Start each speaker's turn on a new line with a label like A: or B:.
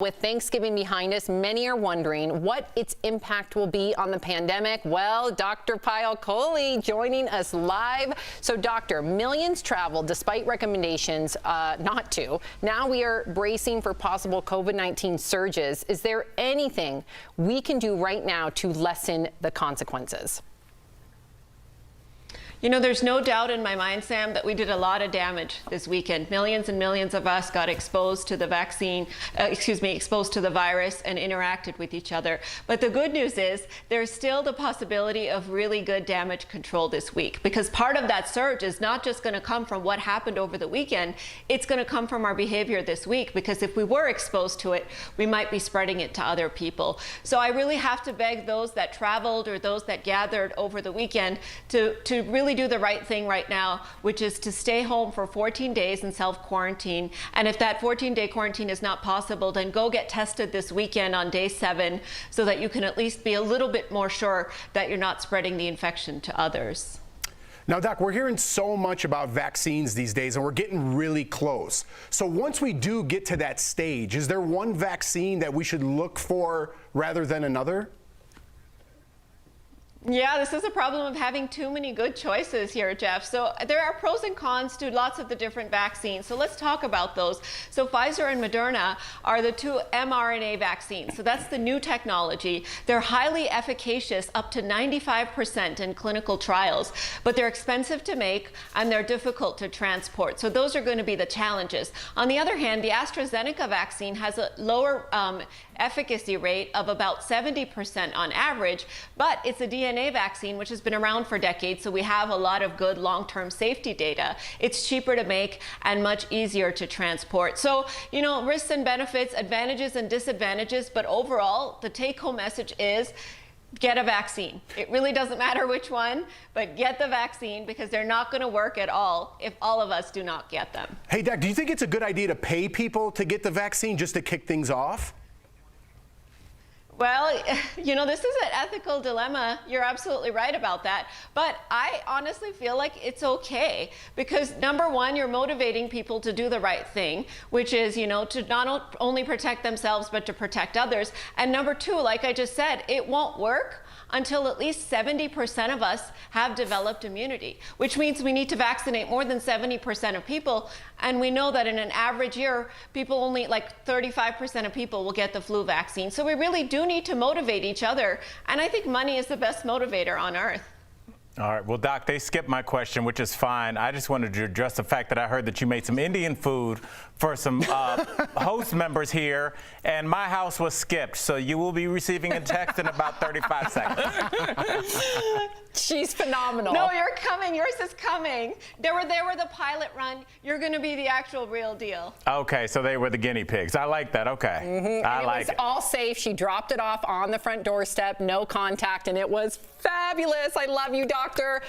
A: With Thanksgiving behind us, many are wondering what its impact will be on the pandemic. Well, Dr. Payal Kohli joining us live. So, doctor, millions traveled despite recommendations not to. Now we are bracing for possible COVID-19 surges. Is there anything we can do right now to lessen the consequences?
B: You know, there's no doubt in my mind, Sam, that we did a lot of damage this weekend. Millions and millions of us got exposed to the exposed to the virus and interacted with each other. But the good news is there's still the possibility of really good damage control this week, because part of that surge is not just going to come from what happened over the weekend, it's going to come from our behavior this week, because if we were exposed to it, we might be spreading it to other people. So I really have to beg those that traveled or those that gathered over the weekend to really do the right thing right now, which is to stay home for 14 days and self-quarantine. And if that 14-day quarantine is not possible, then go get tested this weekend on day 7 so that you can at least be a little bit more sure that you're not spreading the infection to others.
C: Now, Doc, we're hearing so much about vaccines these days, and we're getting really close. So once we do get to that stage, is there one vaccine that we should look for rather than another?
B: Yeah, this is a problem of having too many good choices here, Jeff. So there are pros and cons to lots of the different vaccines. So let's talk about those. So Pfizer and Moderna are the 2 mRNA vaccines. So that's the new technology. They're highly efficacious, up to 95% in clinical trials, but they're expensive to make and they're difficult to transport. So those are going to be the challenges. On the other hand, the AstraZeneca vaccine has a lower efficacy rate of about 70% on average, but it's a DNA vaccine, which has been around for decades, so we have a lot of good long-term safety data. It's cheaper to make and much easier to transport. So, you know, risks and benefits, advantages and disadvantages, but overall, the take-home message is get a vaccine. It really doesn't matter which one, but get the vaccine, because they're not going to work at all if all of us do not get them.
C: Hey, Doc, do you think it's a good idea to pay people to get the vaccine just to kick things off?
B: Well, you know, this is an ethical dilemma. You're absolutely right about that. But I honestly feel like it's okay, because number one, you're motivating people to do the right thing, which is, you know, to not only protect themselves, but to protect others. And number two, like I just said, it won't work until at least 70% of us have developed immunity, which means we need to vaccinate more than 70% of people. And we know that in an average year, people only, like 35% of people will get the flu vaccine. So we really do need to motivate each other. And I think money is the best motivator on earth.
D: All right. Well, Doc, they skipped my question, which is fine. I just wanted to address the fact that I heard that you made some Indian food for some host members here, and my house was skipped. So you will be receiving a text in about 35 seconds.
A: She's phenomenal.
B: No, you're coming. Yours is coming. They were the pilot run. You're going to be the actual real deal.
D: Okay, so they were the guinea pigs. I like that. Okay.
A: Mm-hmm.
D: I like it.
A: It was all safe. She dropped it off on the front doorstep, no contact, and it was fabulous. I love you, doctor.